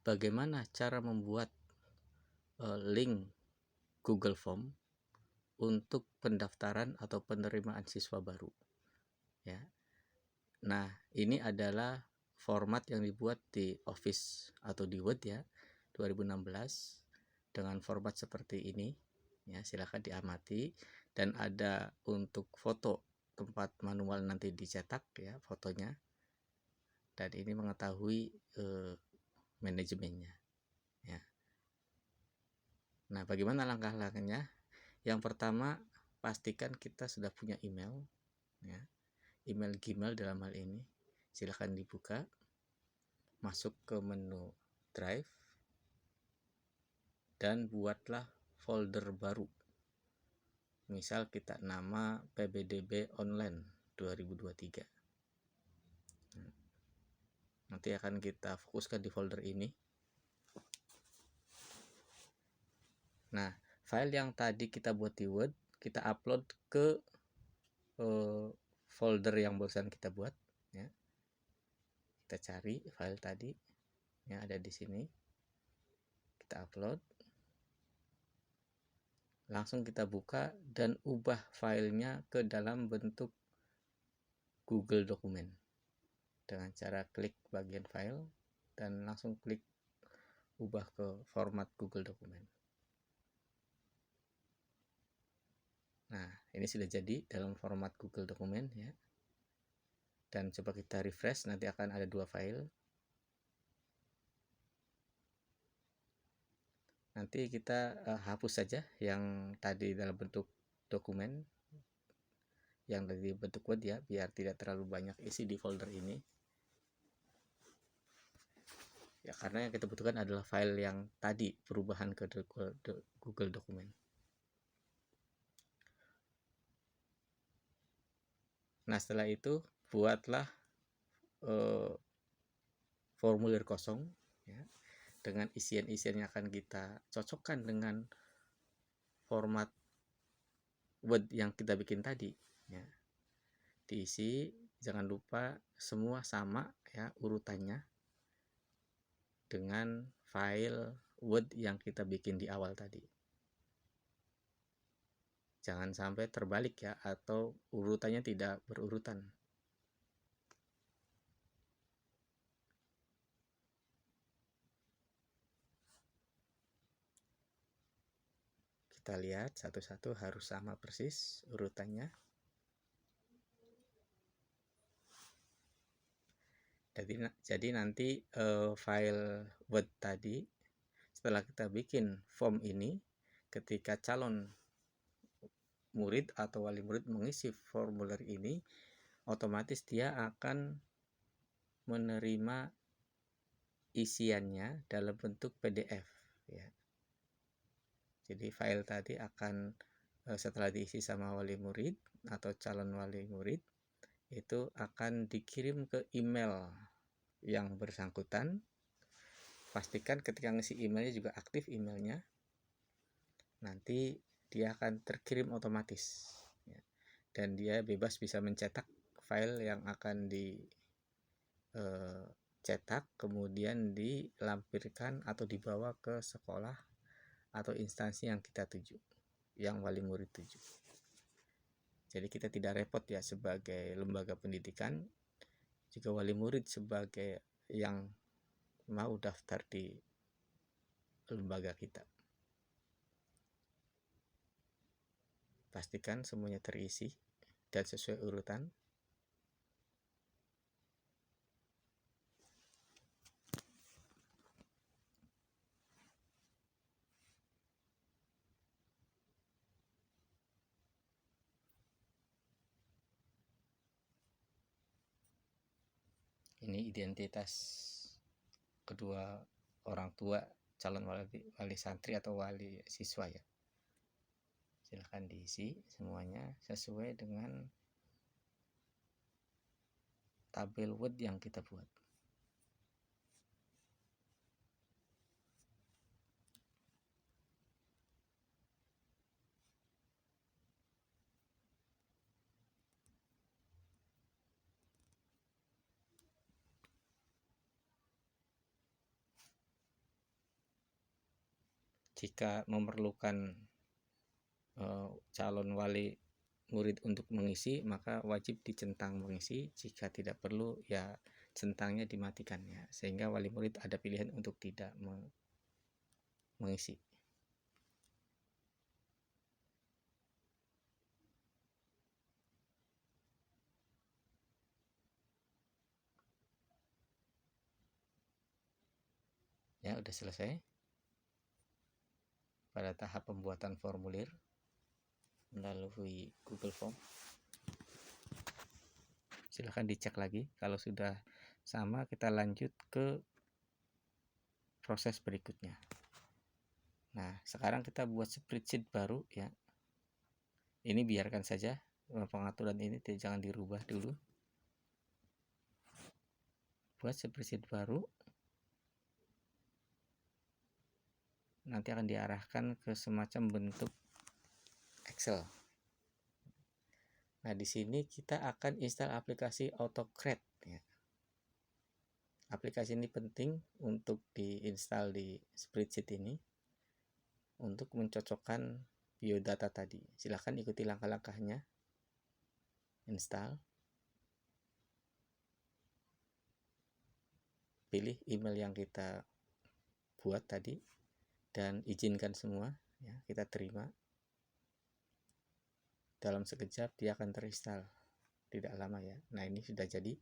bagaimana cara membuat link Google Form untuk pendaftaran atau penerimaan siswa baru ya. Nah, ini adalah format yang dibuat di Office atau di Word ya 2016 dengan format seperti ini ya, silakan diamati. Dan ada untuk foto tempat manual nanti dicetak ya fotonya, dan ini mengetahui manajemennya ya. Nah, bagaimana langkah-langkahnya? Yang pertama, pastikan kita sudah punya email ya, email Gmail dalam hal ini. Silahkan dibuka, masuk ke menu Drive, dan buatlah folder baru. Misal kita nama PBDB Online 2023. Nanti akan kita fokuskan di folder ini. Nah, file yang tadi kita buat di Word, kita upload ke folder yang barusan kita buat ya. Kita cari file tadi yang ada di sini, kita upload, langsung kita buka dan ubah filenya ke dalam bentuk Google Dokumen dengan cara klik bagian file dan langsung klik ubah ke format Google Dokumen. Nah, ini sudah jadi dalam format Google Dokumen ya. Dan coba kita refresh, nanti akan ada dua file. Nanti kita hapus saja yang tadi dalam bentuk dokumen, yang tadi bentuk Word ya, biar tidak terlalu banyak isi di folder ini. Ya, karena yang kita butuhkan adalah file yang tadi perubahan ke Google Dokumen. Nah, setelah itu buatlah formulir kosong ya, dengan isian-isian yang akan kita cocokkan dengan format Word yang kita bikin tadi ya. Diisi, jangan lupa semua sama ya urutannya dengan file Word yang kita bikin di awal tadi. Jangan sampai terbalik ya, atau urutannya tidak berurutan. Kita lihat satu-satu harus sama persis urutannya. Jadi nanti file Word tadi, setelah kita bikin form ini, ketika calon murid atau wali murid mengisi formulir ini, otomatis dia akan menerima isiannya dalam bentuk PDF ya. Jadi file tadi akan setelah diisi sama wali murid atau calon wali murid, itu akan dikirim ke email yang bersangkutan. Pastikan ketika ngisi emailnya juga aktif emailnya, nanti dia akan terkirim otomatis ya. Dan dia bebas bisa mencetak file yang akan dicetak, kemudian dilampirkan atau dibawa ke sekolah atau instansi yang kita tuju, yang wali murid tuju. Jadi kita tidak repot ya sebagai lembaga pendidikan, jika wali murid sebagai yang mau daftar di lembaga kita. Pastikan semuanya terisi dan sesuai urutan. Ini identitas kedua orang tua calon wali santri atau wali siswa ya. Silahkan diisi semuanya sesuai dengan tabel Word yang kita buat. jika memerlukan calon wali murid untuk mengisi, maka wajib dicentang mengisi. Jika tidak perlu, ya centangnya dimatikan ya, sehingga wali murid ada pilihan untuk tidak mengisi. Ya, udah selesai pada tahap pembuatan formulir melalui Google Form. Silahkan dicek lagi. Kalau sudah sama, kita lanjut ke proses berikutnya. Nah, sekarang kita buat spreadsheet baru ya. Ini biarkan saja, pengaturan ini jangan dirubah dulu. Buat spreadsheet baru. Nanti akan diarahkan ke semacam bentuk Excel. Nah, di sini kita akan install aplikasi AutoCred ya. Aplikasi ini penting untuk diinstal di spreadsheet ini untuk mencocokkan biodata tadi. Silahkan ikuti langkah-langkahnya. Install. Pilih email yang kita buat tadi dan izinkan semua ya, kita terima. Dalam sekejap dia akan terinstall, tidak lama ya. Nah, ini sudah jadi,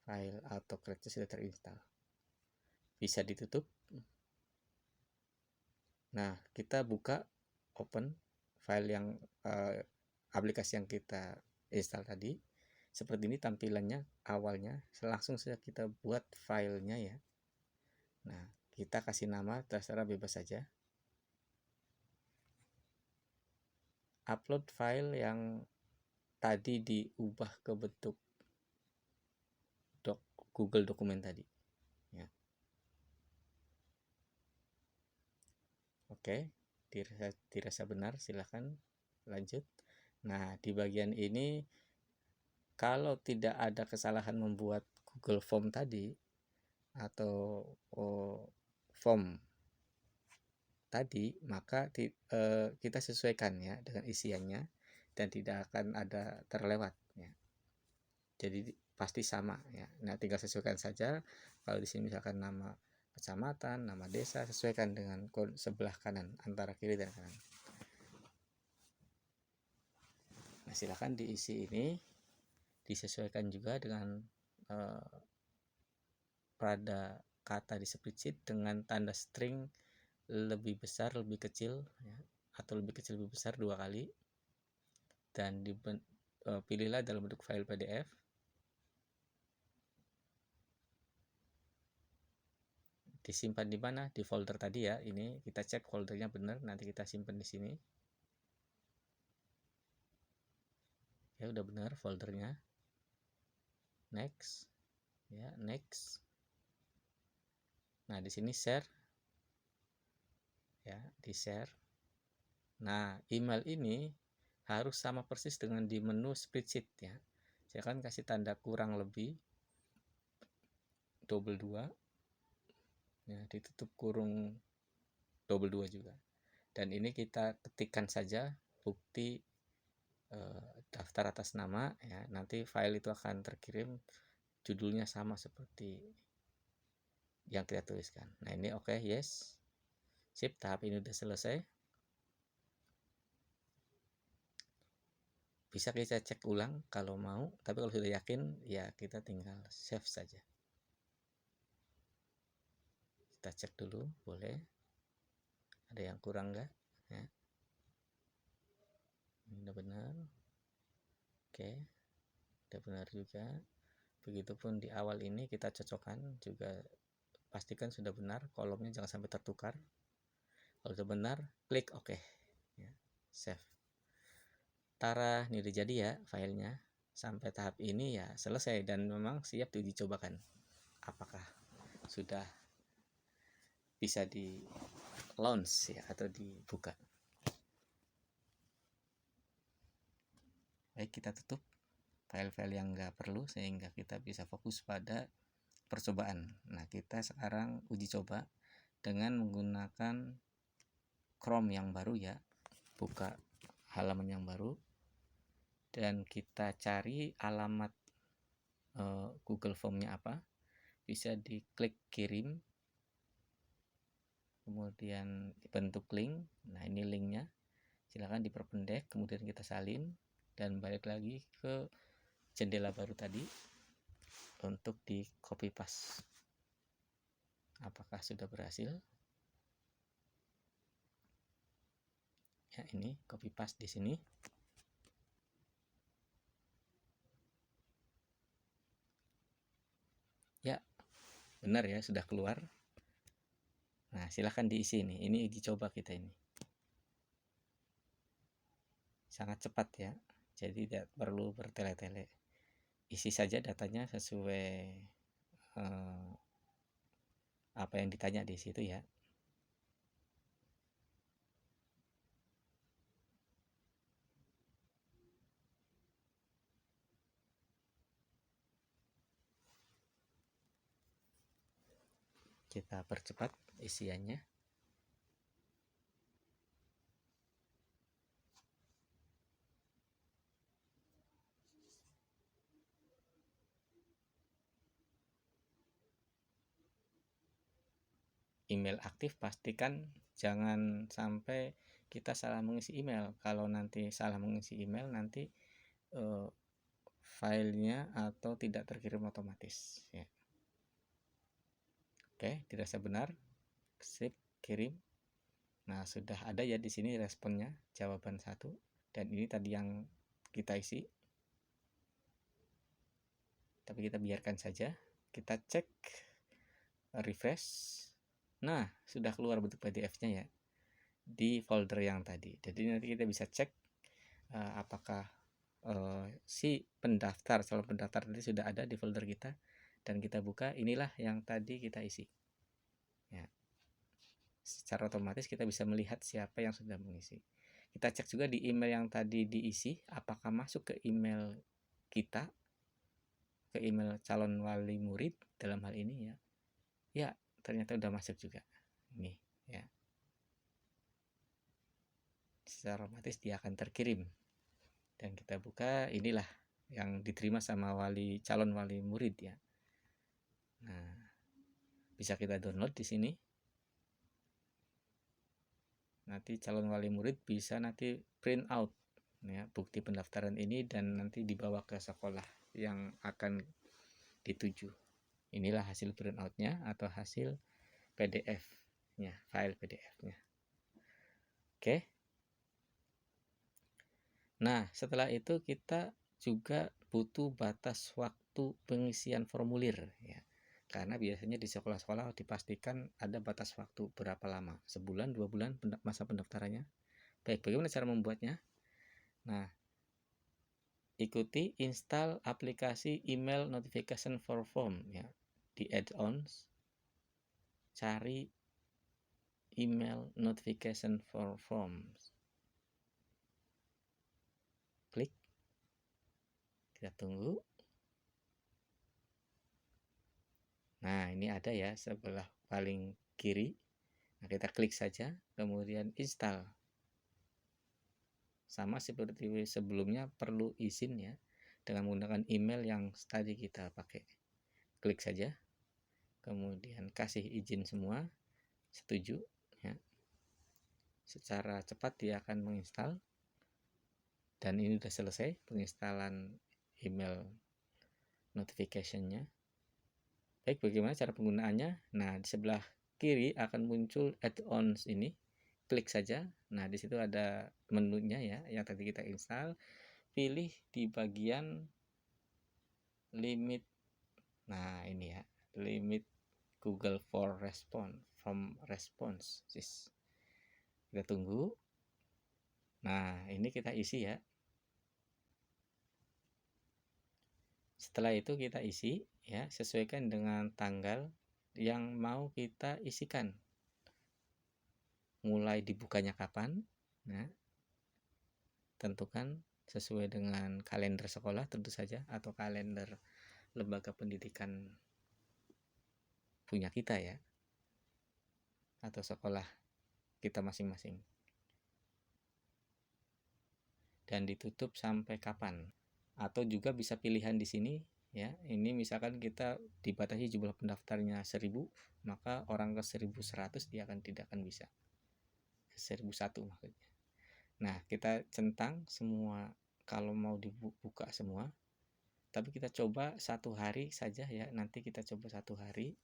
file AutoCred sudah terinstall, bisa ditutup. Nah, kita buka, open file yang aplikasi yang kita install tadi. Seperti ini tampilannya awalnya. Langsung saja kita buat filenya ya. Nah, kita kasih nama, terserah, bebas saja. Upload file yang tadi diubah ke bentuk Google dokumen tadi ya. Oke, dirasa benar, silahkan lanjut. Nah, di bagian ini kalau tidak ada kesalahan membuat Google Form tadi atau form tadi, maka kita sesuaikan ya dengan isiannya dan tidak akan ada terlewat ya. Jadi pasti sama ya. Nah, tinggal sesuaikan saja. Kalau di sini misalkan nama kecamatan, nama desa, sesuaikan dengan kode sebelah kanan, antara kiri dan kanan. Nah, silakan diisi ini, disesuaikan juga dengan pada kata di spreadsheet dengan tanda string lebih besar, lebih kecil ya, atau lebih kecil lebih besar 2 kali, dan pilihlah dalam bentuk file PDF. Disimpan di mana? Di folder tadi ya. Ini kita cek foldernya benar, nanti kita simpan di sini. Ya, udah benar foldernya. Next. Ya, next. Nah, di sini share. Ya, di share. Nah, email ini harus sama persis dengan di menu spreadsheet ya. Saya akan kasih tanda kurang lebih double 2 ya, ditutup kurung double 2 juga. Dan ini kita ketikkan saja bukti daftar atas nama ya. Nanti file itu akan terkirim, judulnya sama seperti yang kita tuliskan. Nah, ini oke, yes. Sip, tahap ini udah selesai. Bisa kita cek ulang kalau mau, tapi kalau sudah yakin ya kita tinggal save saja. Kita cek dulu, boleh. Ada yang kurang nggak ya? Ini udah benar. Oke, udah benar juga. Begitupun di awal ini kita cocokkan juga, pastikan sudah benar, kolomnya jangan sampai tertukar. Kalau sudah benar, klik OK ya, save. Tara, ini udah jadi ya filenya. Sampai tahap ini ya selesai dan memang siap diuji cobakan apakah sudah bisa di launch ya atau dibuka. Baik, kita tutup file-file yang nggak perlu sehingga kita bisa fokus pada percobaan. Nah, kita sekarang uji coba dengan menggunakan Chrome yang baru ya, buka halaman yang baru, dan kita cari alamat Google Form-nya apa. Bisa diklik kirim, kemudian dibentuk link. Nah, ini linknya, silahkan diperpendek, kemudian kita salin dan balik lagi ke jendela baru tadi untuk di copy paste. Apakah sudah berhasil? Ya, ini copy paste di sini. Ya, benar ya, sudah keluar. Nah, silahkan diisi nih. Ini uji coba kita ini. Sangat cepat ya. Jadi tidak perlu bertele-tele. Isi saja datanya sesuai apa yang ditanya di situ ya. Kita percepat isiannya. Email aktif, pastikan jangan sampai kita salah mengisi email. Kalau nanti salah mengisi email, nanti filenya atau tidak terkirim otomatis ya. Oke, dirasa benar. Sip, kirim. Nah, sudah ada ya di sini responnya, jawaban 1, dan ini tadi yang kita isi. Tapi kita biarkan saja. Kita cek, refresh. Nah, sudah keluar bentuk PDF-nya ya di folder yang tadi. Jadi nanti kita bisa cek apakah si pendaftar, calon pendaftar tadi sudah ada di folder kita, dan kita buka, inilah yang tadi kita isi ya. Secara otomatis kita bisa melihat siapa yang sudah mengisi. Kita cek juga di email yang tadi diisi, apakah masuk ke email kita, ke email calon wali murid dalam hal ini ya. Ya, ternyata udah masuk juga. Ini ya. Secara otomatis dia akan terkirim. Dan kita buka, inilah yang diterima sama calon wali murid ya. Nah, bisa kita download di sini. Nanti calon wali murid bisa nanti print out ya bukti pendaftaran ini dan nanti dibawa ke sekolah yang akan dituju. Inilah hasil print outnya atau hasil PDF-nya, file PDF-nya. Oke. Nah, setelah itu kita juga butuh batas waktu pengisian formulir ya. Karena biasanya di sekolah-sekolah dipastikan ada batas waktu berapa lama, sebulan, 2 bulan masa pendaftarannya. Baik, bagaimana cara membuatnya? Nah, ikuti install aplikasi email notification for form ya. Di add-ons, cari email notification for forms. Klik. Kita tunggu. Nah, ini ada ya sebelah paling kiri. Nah, kita klik saja, kemudian install. Sama seperti sebelumnya, perlu izin ya dengan menggunakan email yang tadi kita pakai. Klik saja, kemudian kasih izin semua, setuju ya. Secara cepat dia akan menginstal, dan ini sudah selesai penginstalan email notification-nya. Baik, bagaimana cara penggunaannya? Nah, di sebelah kiri akan muncul add-ons ini. Klik saja. Nah, di situ ada menunya ya, yang tadi kita install. Pilih di bagian limit. Nah, ini ya, limit Google for response. Kita tunggu. Nah, ini kita isi ya. Setelah itu kita isi ya, sesuaikan dengan tanggal yang mau kita isikan. Mulai dibukanya kapan? Nah, tentukan sesuai dengan kalender sekolah tentu saja, atau kalender lembaga pendidikan punya kita ya, atau sekolah kita masing-masing. Dan ditutup sampai kapan? Atau juga bisa pilihan di sini ya. Ini misalkan kita dibatasi jumlah pendaftarnya 1000, maka orang ke 1100 dia tidak akan bisa. 1001 maksudnya. Nah, kita centang semua kalau mau dibuka semua. Tapi kita coba 1 hari saja ya. Nanti kita coba 1 hari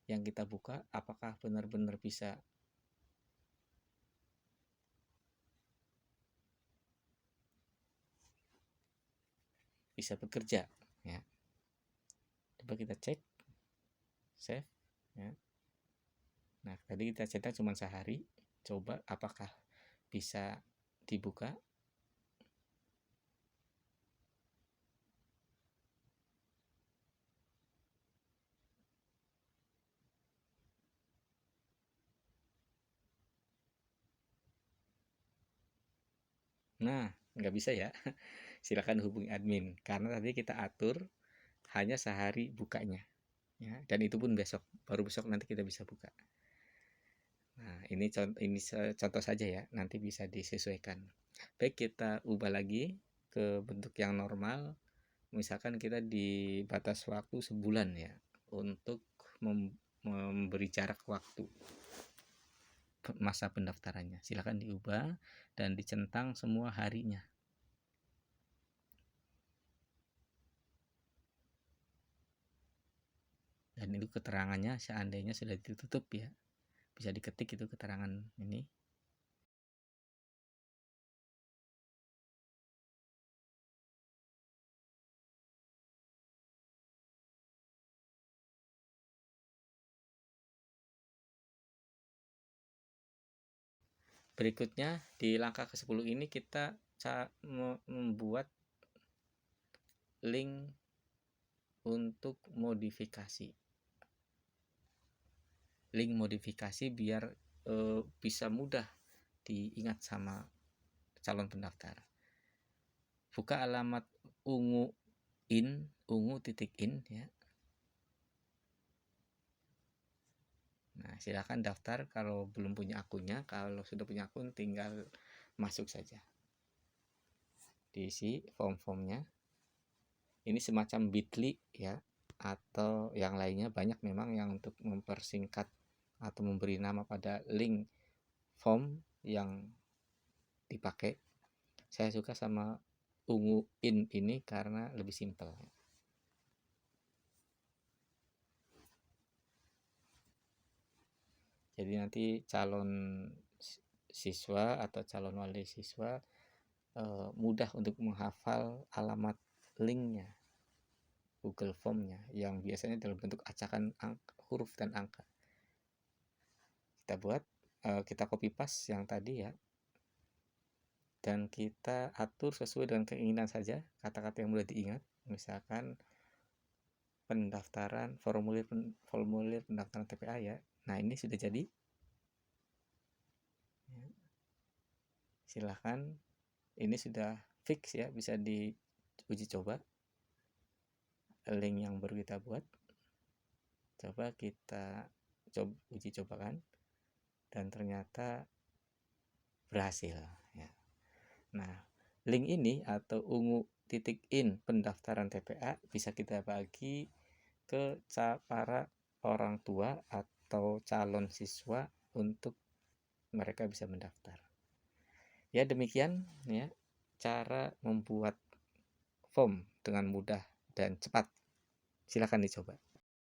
yang kita buka, apakah benar-benar bisa bekerja ya. Coba kita cek, save ya. Nah, tadi kita cetak cuma sehari, coba apakah bisa dibuka. Nah, nggak bisa ya. Silakan hubungi admin karena tadi kita atur hanya sehari bukanya ya, dan itu pun besok, baru besok nanti kita bisa buka. Nah, ini contoh saja ya, nanti bisa disesuaikan. Baik, kita ubah lagi ke bentuk yang normal. Misalkan kita di batas waktu sebulan ya, untuk memberi jarak waktu masa pendaftarannya. Silakan diubah dan dicentang semua harinya. Dan itu keterangannya seandainya sudah ditutup ya, bisa diketik itu keterangan ini. Berikutnya di langkah ke-10 ini kita membuat link untuk modifikasi. Link modifikasi biar bisa mudah diingat sama calon pendaftar. Buka alamat ungu.in ya. Nah, silakan daftar kalau belum punya akunnya. Kalau sudah punya akun tinggal masuk saja. Diisi form-formnya. Ini semacam Bitly ya, atau yang lainnya banyak memang yang untuk mempersingkat atau memberi nama pada link form yang dipakai. Saya suka sama ungu.in ini karena lebih simpel. Jadi nanti calon siswa atau calon wali siswa mudah untuk menghafal alamat linknya, Google Formnya, yang biasanya dalam bentuk acakan huruf dan angka. Kita buat, kita copy paste yang tadi ya, dan kita atur sesuai dengan keinginan saja kata-kata yang mudah diingat. Misalkan pendaftaran formulir pendaftaran TPA ya. Nah, ini sudah jadi. Silahkan, ini sudah fix ya, bisa diuji coba link yang baru kita buat. Coba kita uji cobakan, dan ternyata berhasil ya. Nah, link ini atau ungu.in pendaftaran TPA bisa kita bagi ke para orang tua atau calon siswa untuk mereka bisa mendaftar. Ya, demikian ya cara membuat form dengan mudah dan cepat. Silakan dicoba.